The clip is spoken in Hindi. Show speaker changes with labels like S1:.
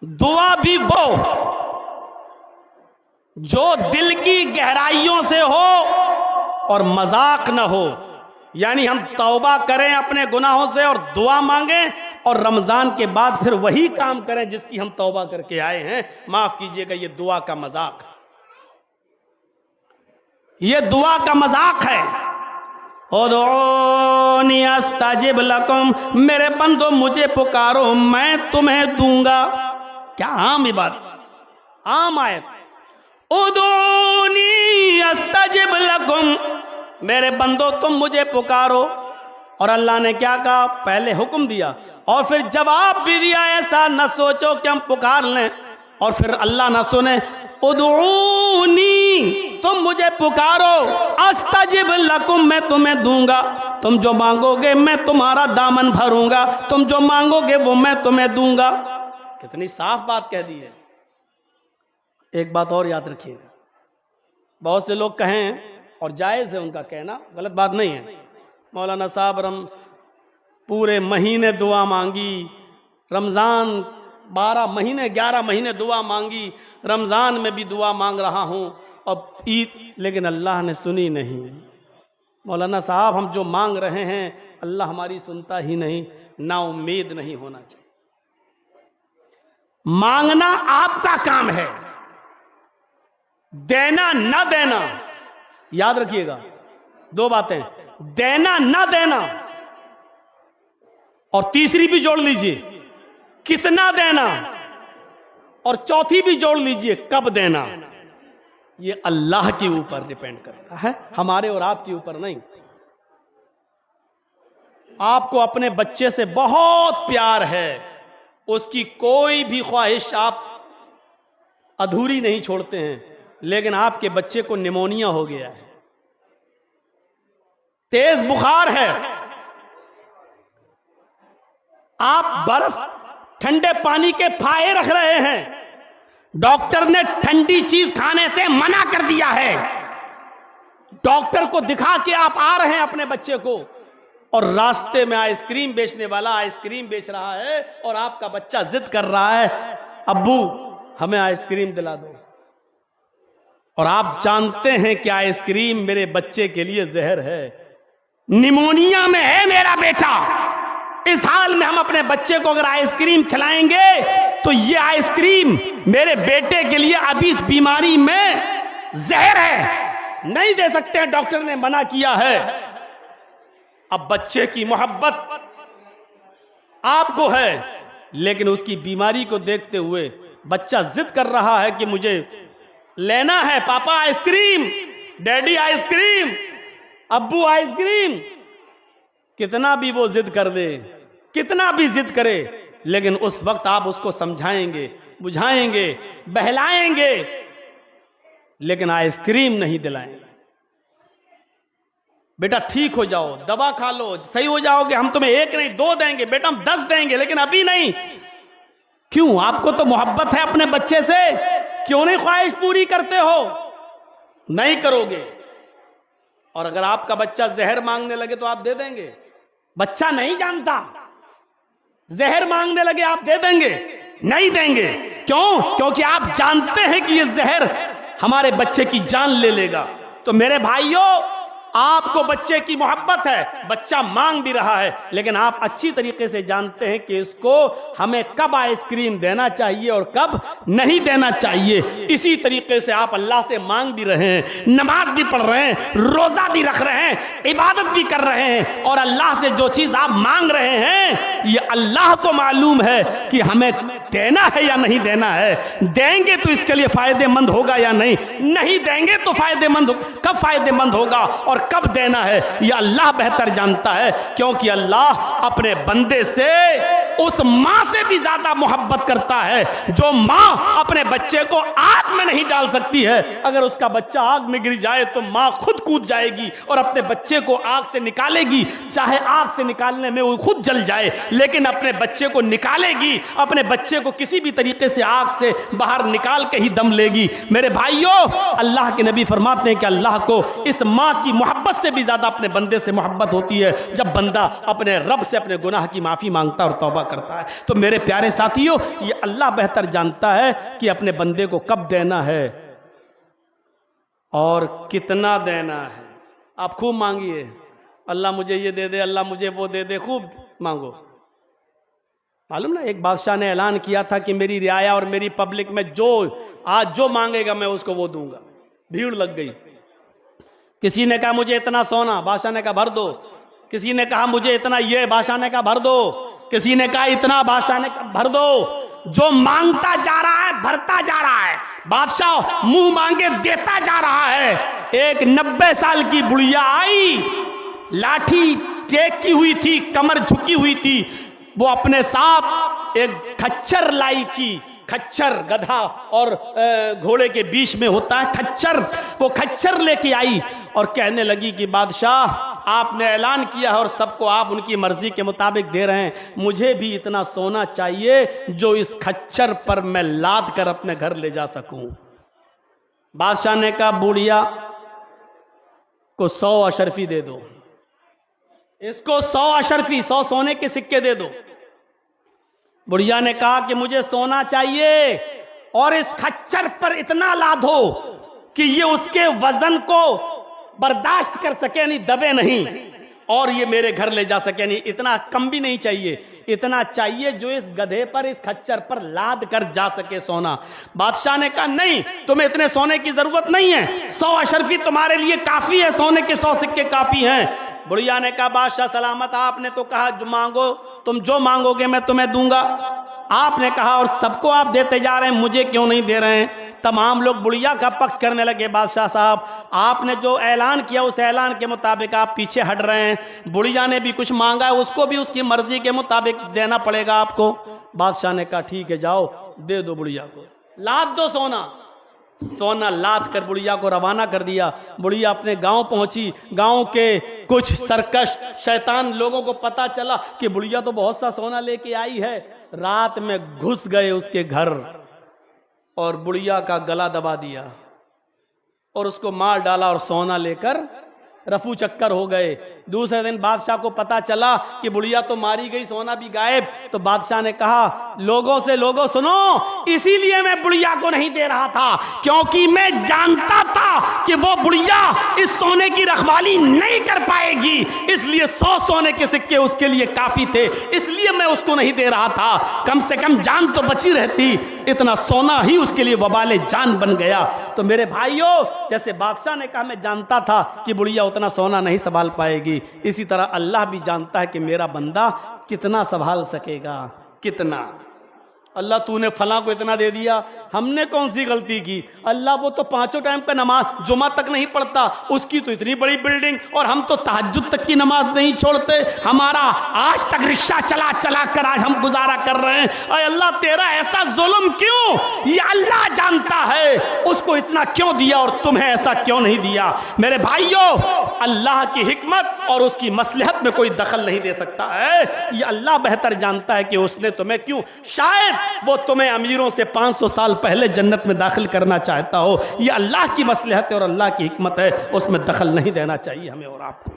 S1: दुआ भी वो जो दिल की गहराइयों से हो और मजाक न हो। यानी हम तौबा करें अपने गुनाहों से और दुआ मांगें और रमजान के बाद फिर वही काम करें जिसकी हम तौबा करके आए हैं। माफ कीजिएगा, ये दुआ का मजाक है, ये दुआ का मजाक है। उदऊनी अस्तजिब लकुम, मेरे बंदो मुझे पुकारो मैं तुम्हें दूंगा। क्या आम बात, आम आयत। उदऊनी अस्तजिब लकुम, मेरे बंदो तुम मुझे पुकारो। और अल्लाह ने क्या कहा, पहले हुक्म दिया और फिर जवाब भी दिया। ऐसा न सोचो कि हम पुकार लें और फिर अल्लाह ना सुने। उदऊनी, तुम मुझे पुकारो, अस्तजिब लकुम, मैं तुम्हें दूंगा। तुम जो मांगोगे मैं तुम्हारा दामन भरूंगा, तुम जो मांगोगे वो मैं तुम्हें दूंगा। कितनी साफ बात कह दी है। एक बात और याद रखिएगा, बहुत से लोग कहें, और जायज़ है उनका कहना, गलत बात नहीं है, मौलाना साहब पूरे महीने दुआ मांगी, रमज़ान 12 महीने 11 महीने दुआ मांगी, रमज़ान में भी दुआ मांग रहा हूँ और ईद, लेकिन अल्लाह ने सुनी नहीं। मौलाना साहब हम जो मांग रहे हैं अल्लाह हमारी सुनता ही नहीं। ना उम्मीद नहीं होना चाहिए। मांगना आपका काम है, देना न देना, याद रखिएगा दो बातें, देना न देना और तीसरी भी जोड़ लीजिए कितना देना, और चौथी भी जोड़ लीजिए कब देना। ये अल्लाह के ऊपर डिपेंड करता है, हमारे और आपके ऊपर नहीं। आपको अपने बच्चे से बहुत प्यार है, उसकी कोई भी ख्वाहिश आप अधूरी नहीं छोड़ते हैं, लेकिन आपके बच्चे को निमोनिया हो गया है, तेज बुखार है, आप बर्फ ठंडे पानी के फाहे रख रहे हैं, डॉक्टर ने ठंडी चीज खाने से मना कर दिया है, डॉक्टर को दिखा के आप आ रहे हैं अपने बच्चे को, और रास्ते में आइसक्रीम बेचने वाला आइसक्रीम बेच रहा है और आपका बच्चा जिद कर रहा है अब्बू हमें आइसक्रीम दिला दो, और आप जानते हैं कि आइसक्रीम मेरे बच्चे के लिए जहर है, निमोनिया में है मेरा बेटा। इस हाल में हम अपने बच्चे को अगर आइसक्रीम खिलाएंगे तो ये आइसक्रीम मेरे बेटे के लिए अभी इस बीमारी में जहर है, नहीं दे सकते, डॉक्टर ने मना किया है। अब बच्चे की मोहब्बत आपको है, लेकिन उसकी बीमारी को देखते हुए बच्चा जिद कर रहा है कि मुझे लेना है पापा आइसक्रीम, डैडी आइसक्रीम, अब्बू आइसक्रीम। कितना भी वो जिद कर दे, कितना भी जिद करे, लेकिन उस वक्त आप उसको समझाएंगे, बुझाएंगे, बहलाएंगे, लेकिन आइसक्रीम नहीं दिलाएंगे। बेटा ठीक हो जाओ, दवा खा लो, सही हो जाओगे, हम तुम्हें 1 नहीं 2 देंगे, बेटा हम 10 देंगे, लेकिन अभी नहीं। क्यों? आपको तो मोहब्बत है अपने बच्चे से, क्यों नहीं ख्वाहिश पूरी करते हो? नहीं करोगे। और अगर आपका बच्चा जहर मांगने लगे तो आप दे देंगे? बच्चा नहीं जानता, जहर मांगने लगे आप दे देंगे? नहीं देंगे। क्यों? क्योंकि आप जानते हैं कि ये जहर हमारे बच्चे की जान ले लेगा। तो मेरे भाइयों, आपको बच्चे की मोहब्बत है, बच्चा मांग भी रहा है, लेकिन आप अच्छी तरीके से जानते हैं कि इसको हमें कब आइसक्रीम देना चाहिए और कब नहीं देना चाहिए। इसी तरीके से आप अल्लाह से मांग भी रहे हैं, नमाज भी पढ़ रहे हैं, रोजा भी रख रहे हैं, इबादत भी कर रहे हैं, और अल्लाह से जो चीज आप मांग रहे हैं ये अल्लाह को मालूम है कि हमें देना है या नहीं देना है। देंगे तो इसके लिए फायदेमंद होगा या नहीं, नहीं देंगे तो कब फायदेमंद होगा और कब देना है ये अल्लाह बेहतर जानता है। क्योंकि अल्लाह अपने बंदे से उस मां से भी ज्यादा मोहब्बत करता है जो मां अपने बच्चे को आग में नहीं डाल सकती है। अगर उसका बच्चा आग में गिर जाए तो मां खुद कूद जाएगी और अपने बच्चे को आग से निकालेगी, चाहे आग से निकालने में वो खुद जल जाए, लेकिन अपने बच्चे को निकालेगी, अपने बच्चे को किसी भी तरीके से आग से बाहर निकाल के ही दम लेगी। मेरे भाइयों, अल्लाह के नबी फरमाते हैं कि अल्लाह को इस मां की मोहब्बत मोहब्बत से भी ज़्यादा अपने बंदे से मोहब्बत होती है जब बंदा अपने रब से अपने गुनाह की माफ़ी मांगता और तौबा करता है। तो मेरे प्यारे साथियों, ये अल्लाह बेहतर जानता है कि अपने बंदे को कब देना है और कितना देना है। आप खूब मांगिए, अल्लाह मुझे ये दे दे, अल्लाह मुझे वो दे दे, खूब मांगो। मालूम ना, एक बादशाह ने ऐलान किया था कि मेरी रियाया और मेरी पब्लिक में जो आज जो मांगेगा मैं उसको वो दूंगा। भीड़ लग गई। किसी ने कहा मुझे इतना सोना, बादशाह ने कहा भर दो। किसी ने कहा मुझे इतना ये, बादशाह ने कहा भर दो। किसी ने कहा इतना, बादशाह ने कहा भर दो। जो मांगता जा रहा है भरता जा रहा है, बादशाह मुंह मांगे देता जा रहा है। एक 90 साल की बुढ़िया आई, लाठी टेकी हुई थी, कमर झुकी हुई थी। वो अपने साथ एक खच्चर लाई थी। खच्चर गधा और घोड़े के बीच में होता है खच्चर। वो खच्चर लेके आई और कहने लगी कि बादशाह, आपने ऐलान किया है और सबको आप उनकी मर्जी के मुताबिक दे रहे हैं, मुझे भी इतना सोना चाहिए जो इस खच्चर पर मैं लाद कर अपने घर ले जा सकूं। बादशाह ने कहा बुढ़िया को 100 अशरफी दे दो, इसको 100 अशरफी, 100 सोने के सिक्के दे दो। बुढ़िया ने कहा कि मुझे सोना चाहिए और इस खच्चर पर इतना लादो कि ये उसके वजन को बर्दाश्त कर सके, नहीं दबे नहीं, और ये मेरे घर ले जा सके। नहीं, इतना कम भी नहीं चाहिए, इतना चाहिए जो इस गधे पर, इस खच्चर पर लाद कर जा सके सोना। बादशाह ने कहा नहीं, तुम्हें इतने सोने की जरूरत नहीं है, 100 अशरफी तुम्हारे लिए काफी है, सोने के 100 सिक्के काफी हैं। बुढ़िया ने कहा बादशाह सलामत, आपने तो कहा जो मांगो, तुम जो मांगोगे मैं तुम्हें दूंगा। आपने कहा और सबको आप देते जा रहे हैं, मुझे क्यों नहीं दे रहे हैं? तमाम लोग बुढ़िया का पक्ष करने लगे। बादशाह साहब, आपने जो ऐलान किया उस ऐलान के मुताबिक आप पीछे हट रहे हैं। बुढ़िया ने भी कुछ मांगा है, उसको भी उसकी मर्जी के मुताबिक देना पड़ेगा आपको। बादशाह ने कहा ठीक है, जाओ दे दो बुढ़िया को, लाद दो सोना। सोना लाद कर बुढ़िया को रवाना कर दिया। बुढ़िया अपने गांव पहुंची। गांव के कुछ सरकश शैतान लोगों को पता चला कि बुढ़िया तो बहुत सा सोना लेके आई है। रात में घुस गए उसके घर और बुढ़िया का गला दबा दिया और उसको मार डाला और सोना लेकर रफू चक्कर हो गए। दूसरे दिन बादशाह को पता चला कि बुढ़िया तो मारी गई, सोना भी गायब। तो बादशाह ने कहा लोगों से, लोगों सुनो, इसीलिए मैं बुढ़िया को नहीं दे रहा था क्योंकि मैं जानता था कि वो बुढ़िया इस सोने की रखवाली नहीं कर पाएगी, इसलिए 100 सोने के सिक्के उसके लिए काफी थे, इसलिए मैं उसको नहीं दे रहा था। कम से कम जान तो बची रहती, इतना सोना ही उसके लिए वबाले जान बन गया। तो मेरे भाइयों, जैसे बादशाह ने कहा मैं जानता था कि बुढ़िया उतना सोना नहीं संभाल पाएगी, इसी तरह अल्लाह भी जानता है कि मेरा बंदा कितना संभाल सकेगा। कितना अल्लाह तूने फलां को इतना दे दिया, हमने कौन सी गलती की? अल्लाह वो तो 5 टाइम पे नमाज जुमा तक नहीं पढ़ता, उसकी तो इतनी बड़ी बिल्डिंग, और हम तो तहज्जुद तक की नमाज नहीं छोड़ते। हमारा आज तक रिक्शा चला चला कर आज हम गुजारा कर रहे हैं। अरे अल्लाह तेरा ऐसा जुल्म क्यों? ये अल्लाह जानता है उसको इतना क्यों दिया और तुम्हें ऐसा क्यों नहीं दिया। मेरे भाइयों, अल्लाह की हिकमत और उसकी मसलहत में कोई दखल नहीं दे सकता है। ये अल्लाह बेहतर जानता है कि उसने तुम्हें क्यों, शायद वो तुम्हें अमीरों से 500 साल पहले जन्नत में दाखिल करना चाहता हो। ये अल्लाह की मसलहत है और अल्लाह की हिकमत है, उसमें दखल नहीं देना चाहिए हमें और आपको।